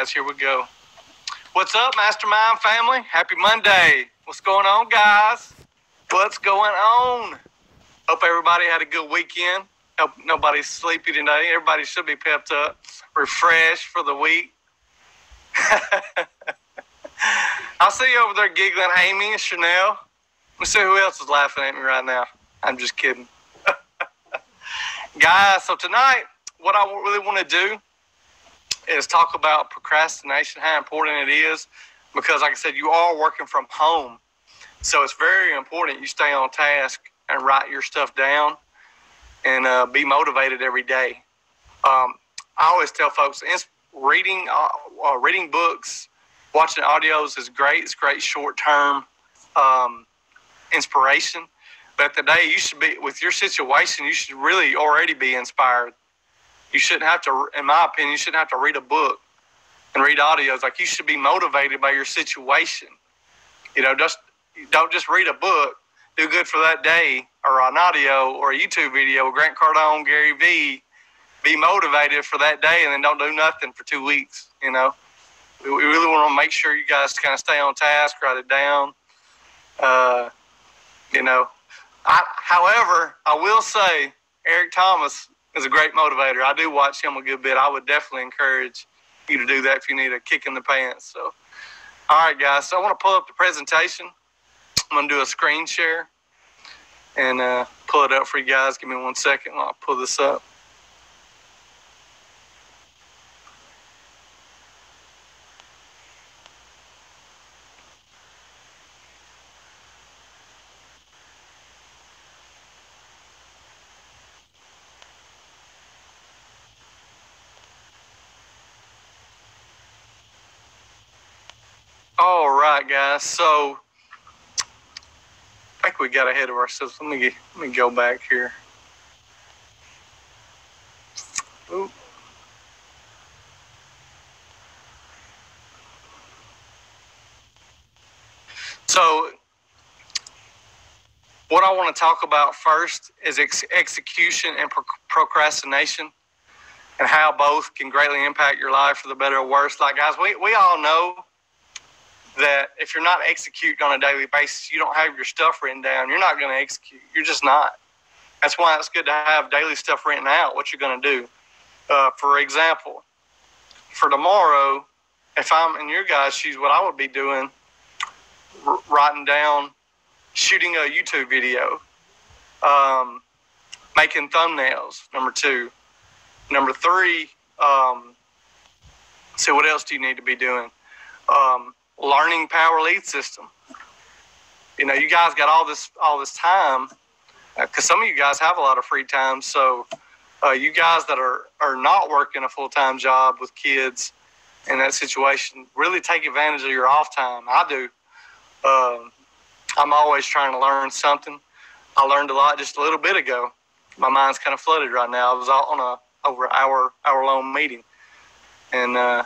guys. Here we go. What's up, Mastermind family? Happy Monday. What's going on, guys? What's going on? Hope everybody had a good weekend. Hope nobody's sleepy today. Everybody should be pepped up, refreshed for the week. I see you over there giggling, Amy and Chanel. Let me see who else is laughing at me right now. I'm just kidding. Guys, so tonight, what I really want to do is talk about procrastination, how important it is, because like I said, you are working from home. So it's very important you stay on task and write your stuff down and be motivated every day. I always tell folks, reading books, watching audios is great. It's great short-term inspiration. But today, you should be, with your situation, you should really already be inspired. You shouldn't have to, in my opinion, you shouldn't have to read a book and read audios. Like, you should be motivated by your situation. You know, don't just read a book, do good for that day, or an audio or a YouTube video with Grant Cardone, Gary Vee. Be motivated for that day and then don't do nothing for 2 weeks, you know. We really want to make sure you guys kind of stay on task, write it down. You know, however, I will say Eric Thomas is a great motivator. I do watch him a good bit. I would definitely encourage you to do that if you need a kick in the pants. So, all right, guys. So I want to pull up the presentation. I'm going to do a screen share and pull it up for you guys. Give me 1 second while I pull this up. All right, guys. So I think we got ahead of ourselves. Let me go back here. Ooh. So what I want to talk about first is execution and procrastination, and how both can greatly impact your life for the better or worse. Like, guys, we all know that if you're not executing on a daily basis, you don't have your stuff written down, you're not going to execute. You're just not. That's why it's good to have daily stuff written out, what you're going to do. For example, for tomorrow, if I'm in your guys' shoes, what I would be doing, writing down, shooting a YouTube video, making thumbnails, number 2. Number 3, so what else do you need to be doing? Learning Power Lead System. You know, you guys got all this time, because some of you guys have a lot of free time. So you guys that are not working a full-time job with kids in that situation, really take advantage of your off time. I do. I'm always trying to learn something. I learned a lot just a little bit ago. My mind's kind of flooded right now. I was on a over hour-long meeting, and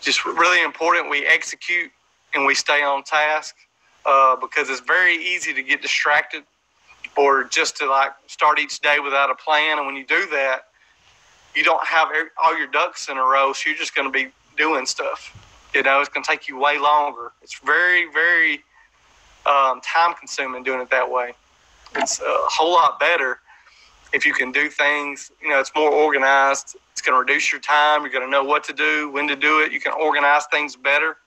just really important we execute and we stay on task, because it's very easy to get distracted or just to like start each day without a plan. And when you do that, you don't have all your ducks in a row, so you're just going to be doing stuff. You know, it's going to take you way longer. It's very, very time-consuming doing it that way. It's a whole lot better if you can do things, you know, it's more organized. It's going to reduce your time. You're going to know what to do, when to do it. You can organize things better.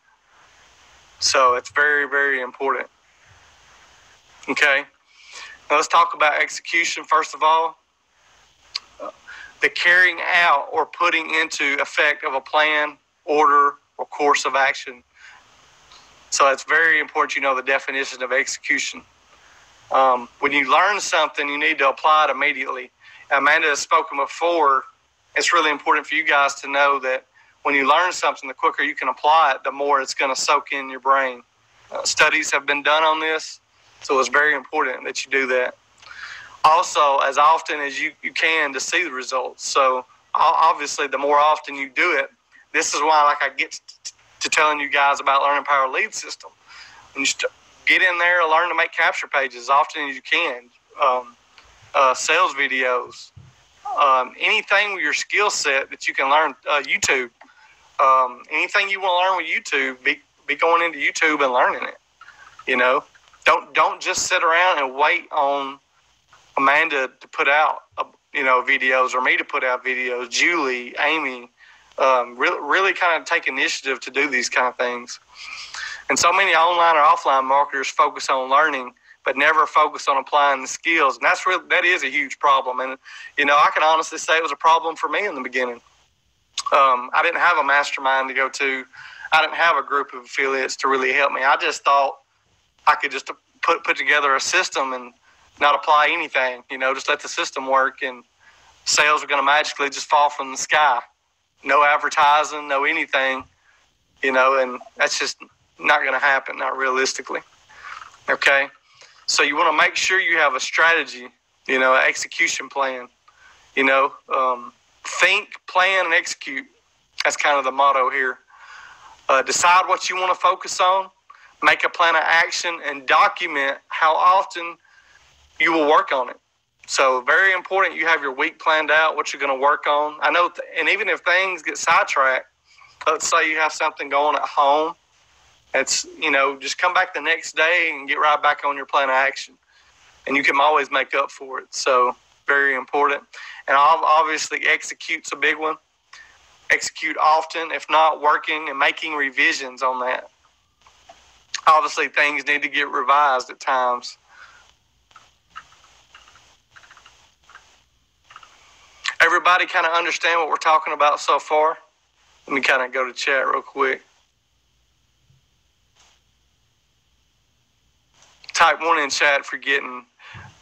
So it's very, very important. Okay. Now let's talk about execution first of all. The carrying out or putting into effect of a plan, order, or course of action. So it's very important you know the definition of execution. When you learn something, you need to apply it immediately. Amanda has spoken before. It's really important for you guys to know that when you learn something, the quicker you can apply it, the more it's going to soak in your brain. Studies have been done on this, so it's very important that you do that. Also, as often as you can to see the results. So obviously, the more often you do it, this is why like I get to telling you guys about Learning Power Lead System. When you get in there and learn to make capture pages as often as you can, sales videos, anything with your skill set that you can learn, YouTube, Anything you want to learn with YouTube, be going into YouTube and learning it. You know, don't just sit around and wait on Amanda to put out, videos, or me to put out videos. Julie, Amy, really kind of take initiative to do these kind of things. And so many online or offline marketers focus on learning, but never focus on applying the skills. And that is a huge problem. And, I can honestly say it was a problem for me in the beginning. I didn't have a mastermind to go to. I didn't have a group of affiliates to really help me. I just thought I could just put together a system and not apply anything, just let the system work, and sales are going to magically just fall from the sky. No advertising, no anything, and that's just not going to happen, not realistically. Okay? So you want to make sure you have a strategy, an execution plan. Think, plan, and execute. That's kind of the motto here. Decide what you want to focus on, make a plan of action, and document how often you will work on it. So very important you have your week planned out, what you're going to work on. I know, and even if things get sidetracked, let's say you have something going at home, it's, just come back the next day and get right back on your plan of action. And you can always make up for it. So very important. And obviously execute's a big one. Execute often, if not working and making revisions on that. Obviously things need to get revised at times. Everybody kind of understand what we're talking about so far? Let me kind of go to chat real quick. Type 1 in chat for getting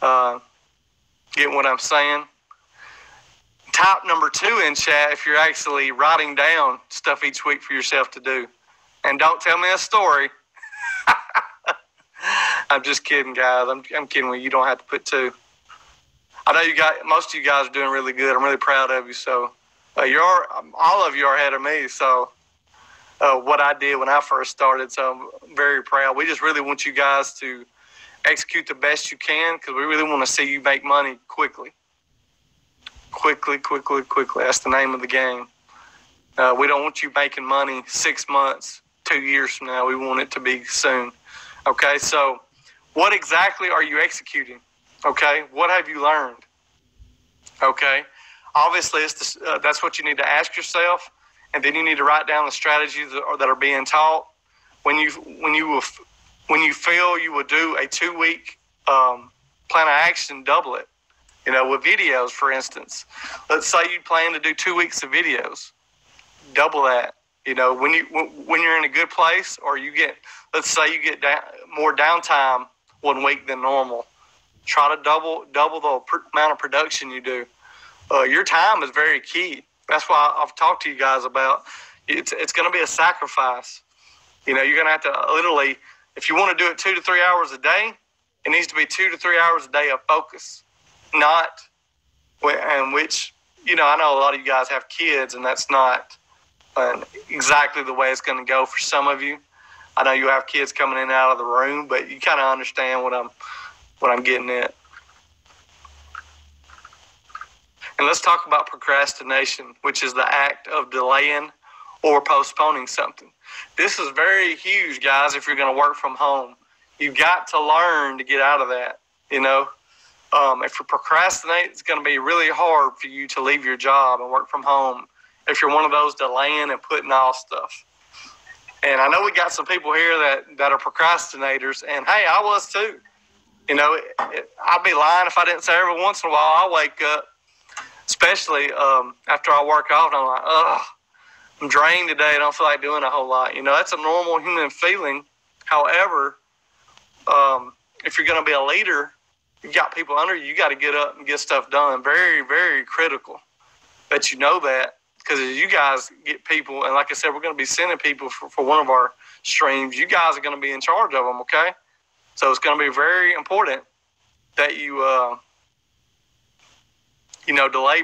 what I'm saying. Type number 2 in chat if you're actually writing down stuff each week for yourself to do. And don't tell me a story. I'm just kidding, guys. I'm kidding with you. You don't have to put 2. I know most of you guys are doing really good. I'm really proud of you. So all of you are ahead of me. So what I did when I first started. So I'm very proud. We just really want you guys to execute the best you can, because we really want to see you make money quickly. Quickly. That's the name of the game. We don't want you making money 6 months, 2 years from now. We want it to be soon. Okay, so what exactly are you executing? Okay, what have you learned? Okay, obviously that's what you need to ask yourself, and then you need to write down the strategies that are being taught. When you feel you will do a 2-week plan of action, double it. With videos, for instance, let's say you plan to do 2 weeks of videos, double that. When you're in a good place, or let's say you get more downtime 1 week than normal, try to double the amount of production you do. Your time is very key. That's why I've talked to you guys about it's going to be a sacrifice. You're going to have to literally, if you want to do it 2 to 3 hours a day, it needs to be 2 to 3 hours a day of focus. Not, and which, I know a lot of you guys have kids, and that's not exactly the way it's going to go for some of you. I know you have kids coming in and out of the room, but you kind of understand what I'm getting at. And let's talk about procrastination, which is the act of delaying or postponing something. This is very huge, guys, if you're going to work from home. You've got to learn to get out of that, If you procrastinate, it's going to be really hard for you to leave your job and work from home if you're one of those delaying and putting off stuff. And I know we got some people here that are procrastinators, and hey, I was too. I'd be lying if I didn't say every once in a while I wake up, especially after I work off, and I'm like, ugh, I'm drained today. I don't feel like doing a whole lot. That's a normal human feeling. However, if you're going to be a leader, you got people under you, you got to get up and get stuff done. Very, very critical that you know that, because as you guys get people, and like I said, we're going to be sending people for one of our streams. You guys are going to be in charge of them, okay? So it's going to be very important that you, delay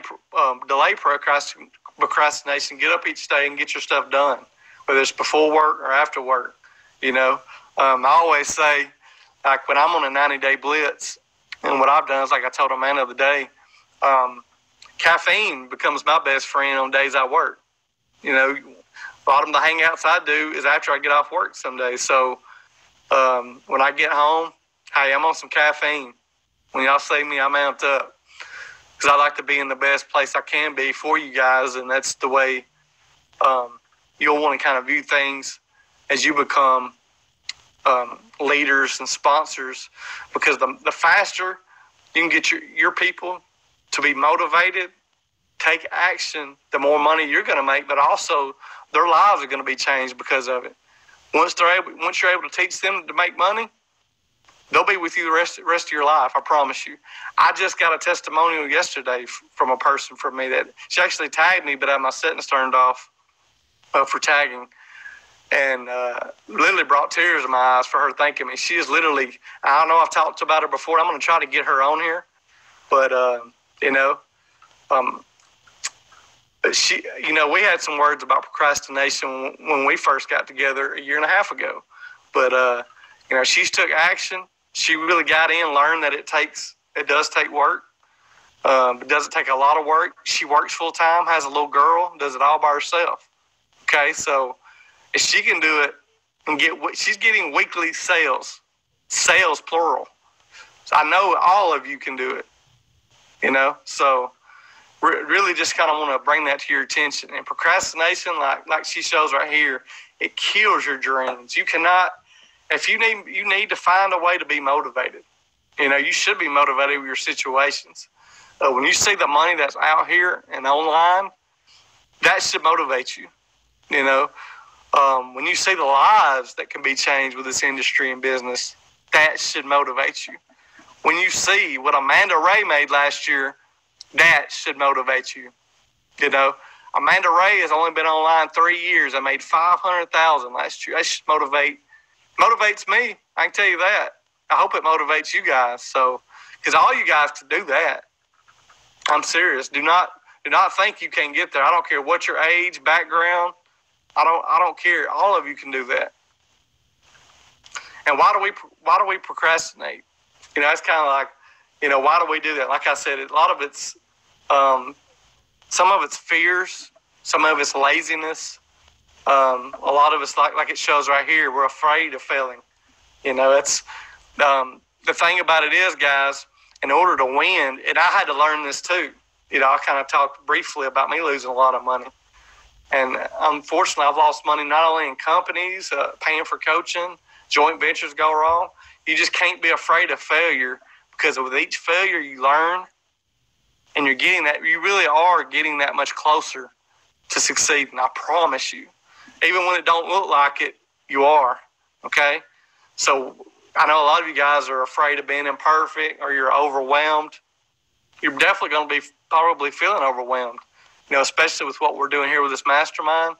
procrastination. Get up each day and get your stuff done, whether it's before work or after work. I always say, like when I'm on a 90-day blitz, and what I've done is, like I told Amanda the other day, caffeine becomes my best friend on days I work. a lot of the hangouts I do is after I get off work some days. So when I get home, hey, I'm on some caffeine. When y'all see me, I'm amped up because I like to be in the best place I can be for you guys, and that's the way you'll want to kind of view things as you become leaders and sponsors, because the faster you can get your people to be motivated, take action, the more money you're going to make, but also their lives are going to be changed because of it. Once you're able to teach them to make money, they'll be with you the rest of your life, I promise you. I just got a testimonial yesterday from a person from me that she actually tagged me, but I had my settings turned off for tagging, and literally brought tears to my eyes for her thanking me. She is literally, I don't know, I've talked about her before. I'm going to try to get her on here, but she, we had some words about procrastination when we first got together a year and a half ago, but she's took action. She really got in, learned that it does take work. It doesn't take a lot of work. She works full time, has a little girl, does it all by herself. Okay, so if she can do it and she's getting weekly sales plural. So I know all of you can do it, so really just kind of want to bring that to your attention. And procrastination, like she shows right here, it kills your dreams. You cannot, you need to find a way to be motivated. You should be motivated with your situations. When you see the money that's out here and online, that should motivate you. When you see the lives that can be changed with this industry and business, that should motivate you. When you see what Amanda Ray made last year, that should motivate you. Amanda Ray has only been online 3 years. I made $500,000 last year. That should motivates me. I can tell you that. I hope it motivates you guys. So, because all you guys can do that. I'm serious. Do not think you can't get there. I don't care what your age, background. I don't care. All of you can do that. And why do we procrastinate? It's kind of like, why do we do that? Like I said, a lot of it's, some of it's fears, some of it's laziness. A lot of it's like it shows right here, we're afraid of failing. It's the thing about it is, guys, in order to win, and I had to learn this too. I kind of talked briefly about me losing a lot of money. And unfortunately, I've lost money not only in companies, paying for coaching, joint ventures go wrong. You just can't be afraid of failure, because with each failure you learn, and you really are getting that much closer to succeeding. I promise you. Even when it don't look like it, you are. Okay? So I know a lot of you guys are afraid of being imperfect, or you're overwhelmed. You're definitely going to be probably feeling overwhelmed, especially with what we're doing here with this mastermind.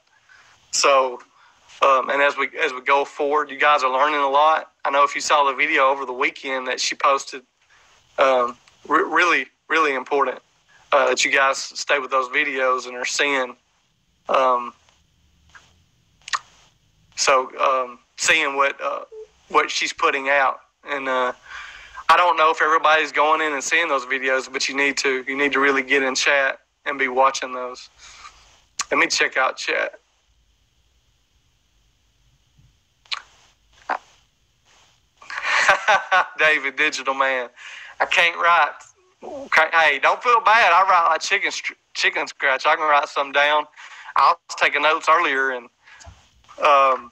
So, and as we go forward, you guys are learning a lot. I know if you saw the video over the weekend that she posted, really, really important that you guys stay with those videos and are seeing. Seeing what she's putting out, and I don't know if everybody's going in and seeing those videos, but you need to really get in chat and be watching those. Let me check out chat. David, digital man. I can't write. Okay, hey, don't feel bad. I write like chicken scratch. I can write some down. I was taking notes earlier, and I'll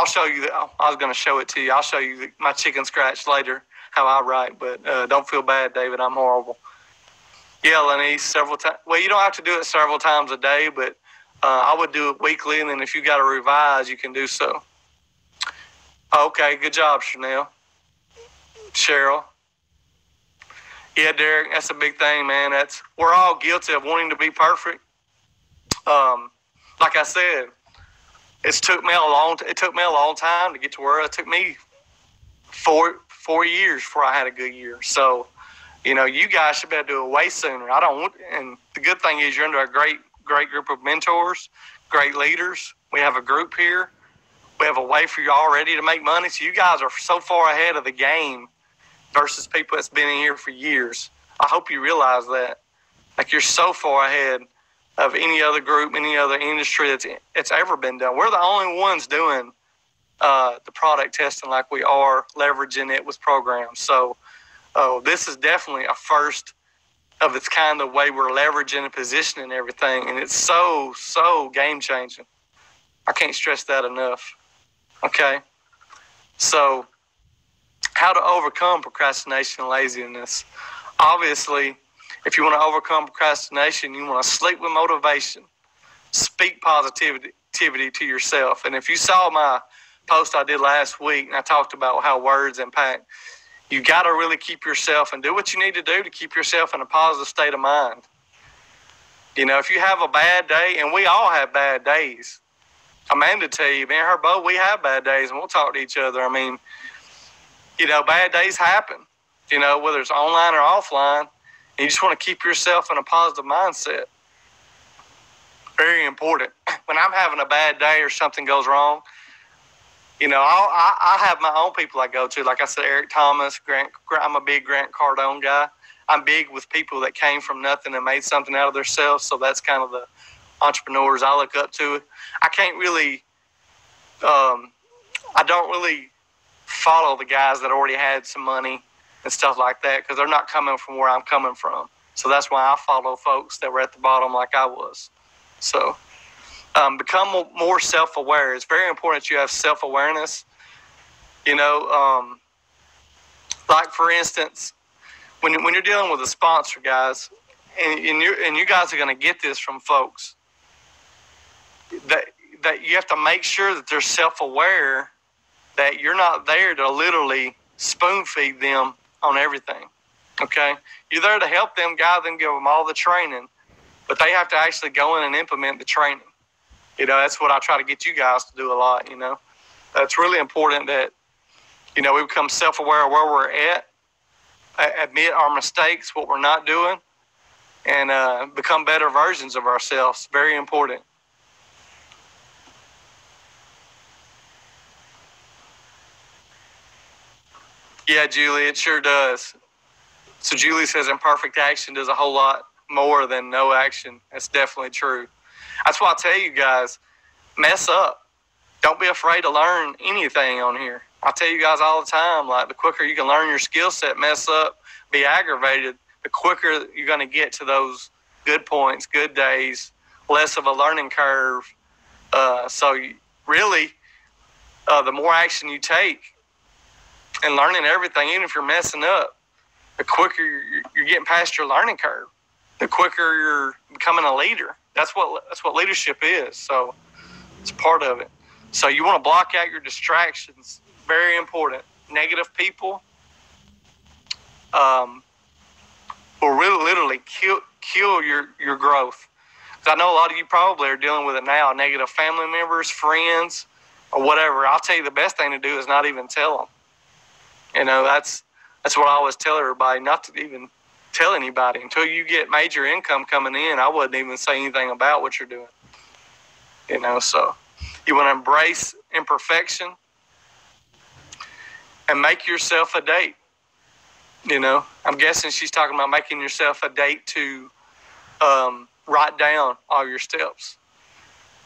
show you that. I was going to show it to you. I'll show you my chicken scratch later, how I write. But don't feel bad, David. I'm horrible. Yeah, Lenny, several times. Well, you don't have to do it several times a day, but I would do it weekly. And then if you got to revise, you can do so. Okay, good job, Cheryl. Yeah, Derek, that's a big thing, man. We're all guilty of wanting to be perfect. Like I said, it took me a long time to get to where it took me 4 years before I had a good year. So, you guys should be able to do it way sooner. And the good thing is you're under a great group of mentors, great leaders. We have a group here. We have a way for you already to make money. So you guys are so far ahead of the game versus people that's been in here for years. I hope you realize that. Like, you're so far ahead of any other group, any other industry that's ever been done. We're the only ones doing the product testing like we are, leveraging it with programs. So this is definitely a first of its kind, the way we're leveraging and positioning everything. And it's so game changing. I can't stress that enough. Okay. So how to overcome procrastination and laziness. Obviously, if you want to overcome procrastination, you want to sleep with motivation, speak positivity to yourself. And if you saw my post I did last week, and I talked about how words impact, you got to really keep yourself and do what you need to do to keep yourself in a positive state of mind. You know, if you have a bad day, and we all have bad days. Amanda tell you, me and her both, we have bad days, and we'll talk to each other. I mean, you know, bad days happen, you know, whether it's online or offline. And you just want to keep yourself in a positive mindset. Very important. When I'm having a bad day or something goes wrong, you know, I have my own people I go to. Like I said, Eric Thomas, I'm a big Grant Cardone guy. I'm big with people that came from nothing and made something out of themselves. So that's kind of the entrepreneurs I look up to. I can't really, I don't really follow the guys that already had some money and stuff like that, because they're not coming from where I'm coming from. So that's why I follow folks that were at the bottom like I was. So become more self-aware. It's very important that you have self-awareness. You know, like for instance, when you're dealing with a sponsor, guys, and you guys are going to get this from folks, that you have to make sure that they're self-aware, that you're not there to literally spoon feed them on everything. Okay? You're there to help them, guide them, give them all the training, but they have to actually go in and implement the training. You know, that's what I try to get you guys to do a lot, you know. It's really important that, you know, we become self-aware of where we're at, admit our mistakes, what we're not doing, and become better versions of ourselves. Very important. Yeah, Julie, it sure does. So Julie says imperfect action does a whole lot more than no action. That's definitely true. That's why I tell you guys, mess up. Don't be afraid to learn anything on here. I tell you guys all the time, like, the quicker you can learn your skill set, mess up, be aggravated, the quicker you're going to get to those good points, good days, less of a learning curve. Really, the more action you take and learning everything, even if you're messing up, the quicker you're getting past your learning curve, the quicker you're becoming a leader. That's what leadership is. So it's part of it. So you want to block out your distractions. Very important. Negative people will really literally kill your growth. Because I know a lot of you probably are dealing with it now. Negative family members, friends, or whatever. I'll tell you, the best thing to do is not even tell them. You know, that's what I always tell everybody, not to even tell anybody. Until you get major income coming in, I wouldn't even say anything about what you're doing. You know, so you want to embrace imperfection and make yourself a date. You know, I'm guessing she's talking about making yourself a date to write down all your steps.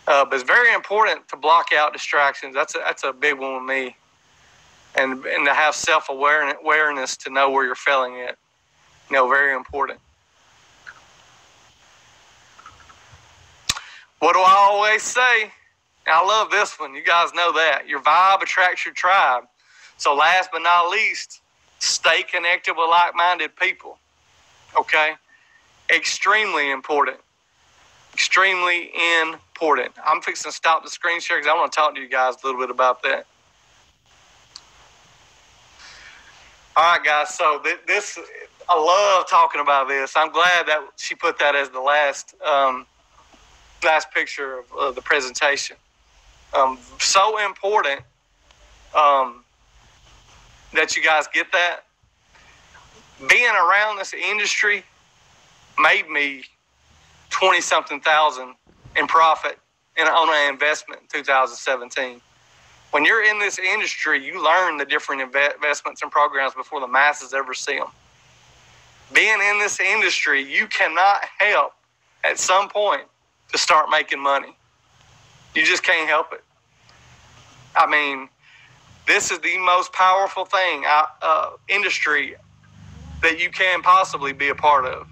But it's very important to block out distractions. That's a big one with me. And to have self-awareness to know where you're failing at. You know, very important. What do I always say? I love this one. You guys know that. Your vibe attracts your tribe. So last but not least, stay connected with like-minded people. Okay? Extremely important. Extremely important. I'm fixing to stop the screen share because I want to talk to you guys a little bit about that. All right, guys. So this, I love talking about this. I'm glad that she put that as the last picture of the presentation. So important that you guys get that. Being around this industry made me 20-something thousand in profit on an investment in 2017. When you're in this industry, you learn the different investments and programs before the masses ever see them. Being in this industry, you cannot help at some point to start making money. You just can't help it. I mean, this is the most powerful thing, industry that you can possibly be a part of.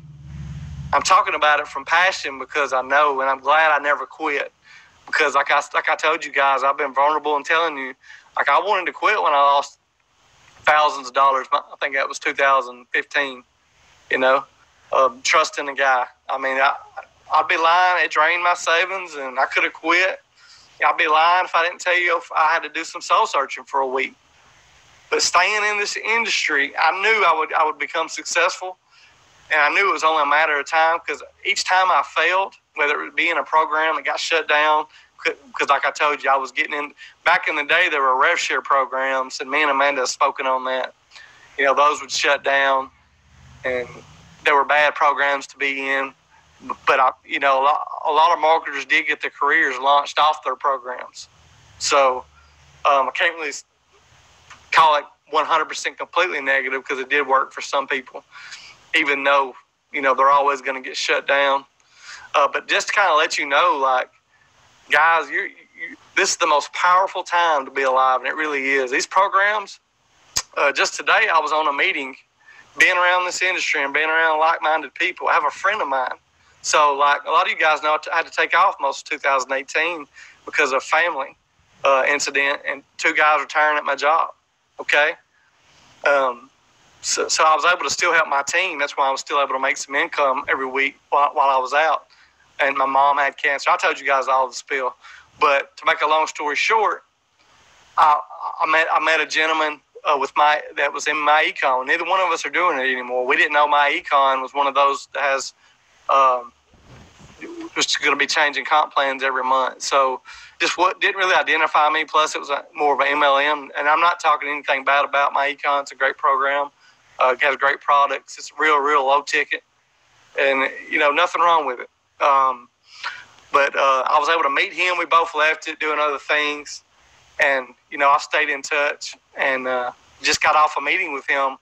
I'm talking about it from passion because I know, and I'm glad I never quit. Because like I told you guys, I've been vulnerable in telling you, like I wanted to quit when I lost thousands of dollars. I think that was 2015, trusting a guy. I mean, I'd be lying. It drained my savings and I could have quit. I'd be lying if I didn't tell you if I had to do some soul searching for a week. But staying in this industry, I knew I would become successful. And I knew it was only a matter of time because each time I failed, whether it would be in a program that got shut down, because like I told you, I was getting in. Back in the day, there were rev share programs, and me and Amanda have spoken on that. Those would shut down, and there were bad programs to be in. But, a lot of marketers did get their careers launched off their programs. So I can't really call it 100% completely negative because it did work for some people, even though, they're always going to get shut down. But just to kind of let you know, like, guys, this is the most powerful time to be alive, and it really is. These programs, just today I was on a meeting, being around this industry and being around like-minded people. I have a friend of mine. So, like, a lot of you guys know I had to take off most of 2018 because of family incident and 2 guys retiring at my job, okay? So I was able to still help my team. That's why I was still able to make some income every week while I was out. And my mom had cancer. I told you guys all the spill. But to make a long story short, I met a gentleman that was in my econ. Neither one of us are doing it anymore. We didn't know my econ was one of those that has was going to be changing comp plans every month. So just what didn't really identify me. Plus, it was more of an MLM. And I'm not talking anything bad about my econ. It's a great program. It has great products. It's real low ticket. And, nothing wrong with it. But I was able to meet him. We both left it doing other things. And, I stayed in touch and just got off a meeting with him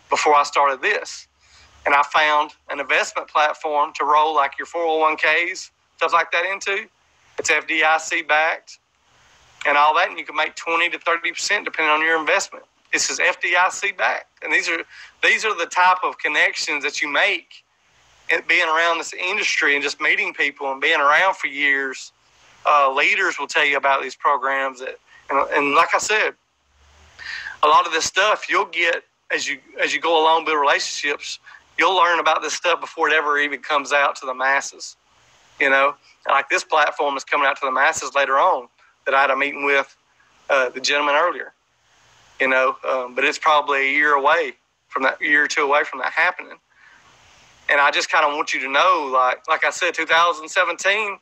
before I started this. And I found an investment platform to roll like your 401ks, stuff like that into. It's FDIC backed and all that. And you can make 20 to 30% depending on your investment. This is FDIC backed. And these are the type of connections that you make being around this industry and just meeting people and being around for years. Leaders will tell you about these programs and like I said, a lot of this stuff you'll get as you go along, build relationships. You'll learn about this stuff before it ever even comes out to the masses. Like this platform is coming out to the masses later on that I had a meeting with the gentleman earlier. But it's probably a year or two away from that happening. And I just kind of want you to know, like I said, 2017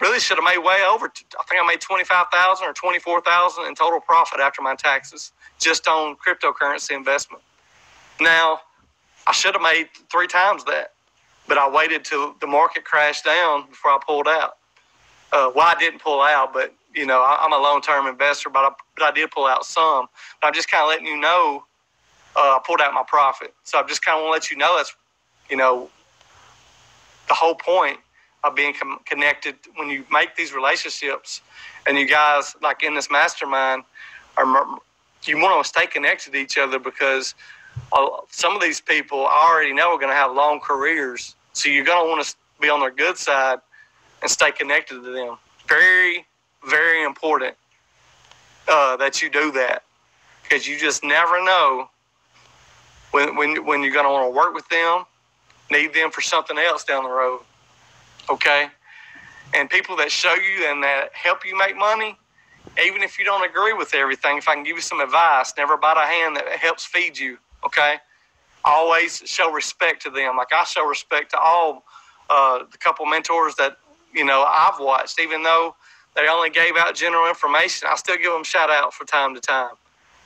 really should have made way over. I think I made $25,000 or $24,000 in total profit after my taxes, just on cryptocurrency investment. Now, I should have made 3 times that, but I waited till the market crashed down before I pulled out. I didn't pull out, but I'm a long-term investor, but I did pull out some. But I'm just kind of letting you know I pulled out my profit. So I just kind of want to let you know that's the whole point of being connected. When you make these relationships and you guys like in this mastermind you want to stay connected to each other because some of these people I already know are going to have long careers. So you're going to want to be on their good side and stay connected to them. Very, very important that you do that because you just never know when you're going to want to work with them, need them for something else down the road. Okay? And people that show you and that help you make money, even if you don't agree with everything, if I can give you some advice, never bite a hand that helps feed you. Okay? Always show respect to them. Like I show respect to all the couple mentors that, I've watched, even though they only gave out general information, I still give them shout out from time to time.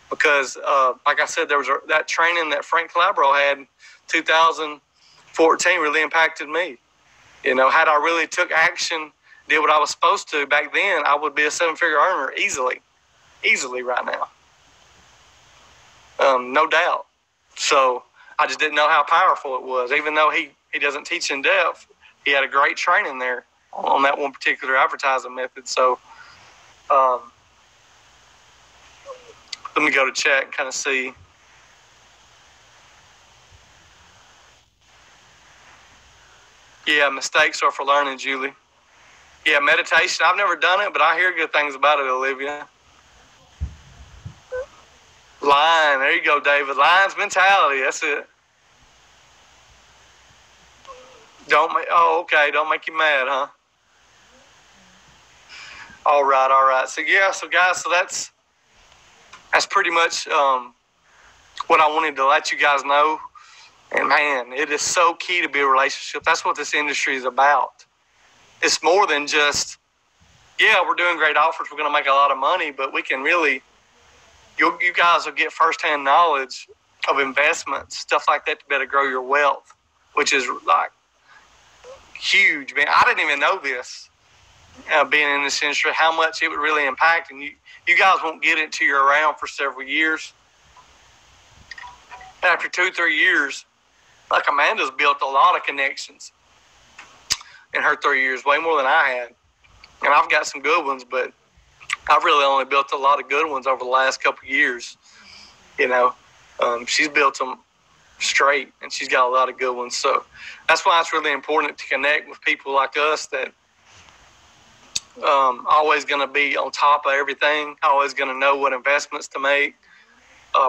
Because, like I said, there was that training that Frank Calabro had in 2014 really impacted me. Had I really took action, did what I was supposed to back then, I would be a 7-figure earner easily right now. No doubt. So I just didn't know how powerful it was. Even though he doesn't teach in depth, he had a great training there. on that one particular advertising method. So let me go to chat and kind of see. Yeah, mistakes are for learning, Julie. Yeah, meditation. I've never done it, but I hear good things about it, Olivia. Lion. There you go, David. Lion's mentality. That's it. Okay. Don't make you mad, huh? All right. So guys, that's pretty much what I wanted to let you guys know. And man, it is so key to be a relationship. That's what this industry is about. It's more than just, we're doing great offers, we're going to make a lot of money, but we can really, you guys will get firsthand knowledge of investments, stuff like that, to better grow your wealth, which is like huge, man. I didn't even know this, being in this industry, how much it would really impact. And you guys won't get it until you're around for several years. After 2-3 years, like Amanda's built a lot of connections in her 3 years, way more than I had. And I've got some good ones, but I've really only built a lot of good ones over the last couple of years. She's built them straight, and she's got a lot of good ones. So that's why it's really important to connect with people like us that always going to be on top of everything, always going to know what investments to make,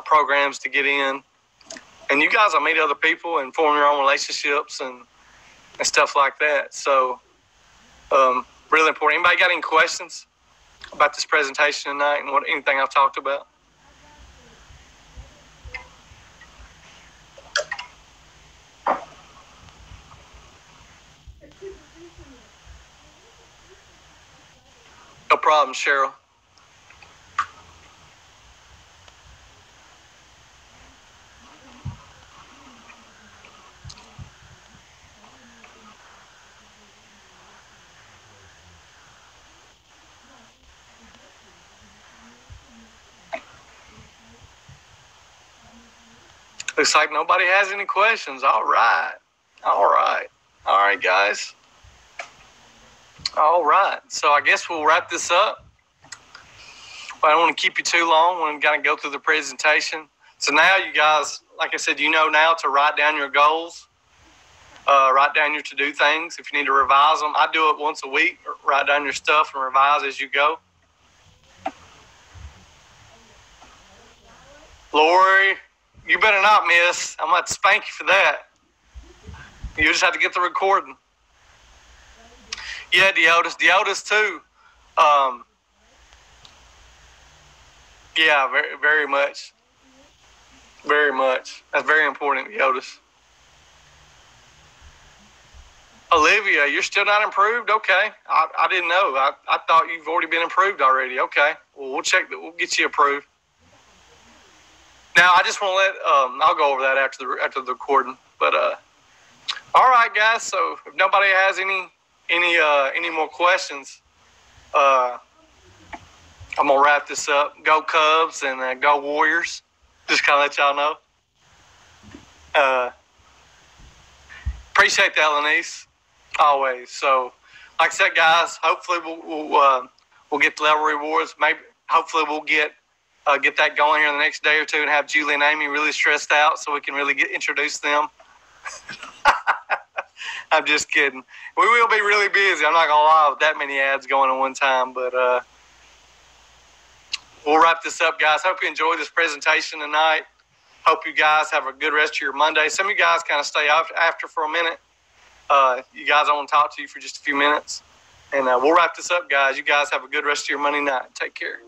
programs to get in. And you guys will meet other people and form your own relationships and stuff like that. So really important. Anybody got any questions about this presentation tonight and anything I've talked about? No problem, Cheryl. Looks like nobody has any questions. All right, guys. All right. So I guess we'll wrap this up. I don't want to keep you too long. We're going to go through the presentation. So now you guys, like I said, now to write down your goals, write down your to-do things. If you need to revise them, I do it once a week. Write down your stuff and revise as you go. Lori, you better not miss. I'm going to spank you for that. You just have to get the recording. Yeah, Deotis too. Yeah, very, very much. Very much. That's very important, Deotis. Olivia, you're still not improved? Okay. I didn't know. I thought you've already been improved already. Okay. Well, we'll check that. We'll get you approved. Now, I just want to let, I'll go over that after the recording. But, all right, guys. So if nobody has any more questions, I'm going to wrap this up. Go Cubs and go Warriors. Just kind of let y'all know. Appreciate that, Lenise. Always. So, like I said, guys, hopefully we'll get the level rewards. Maybe, hopefully we'll get that going here in the next day or two and have Julie and Amy really stressed out so we can really introduce them. I'm just kidding. We will be really busy. I'm not going to lie with that many ads going at one time, but we'll wrap this up, guys. Hope you enjoyed this presentation tonight. Hope you guys have a good rest of your Monday. Some of you guys kind of stay after for a minute. You guys, I want to talk to you for just a few minutes. And we'll wrap this up, guys. You guys have a good rest of your Monday night. Take care.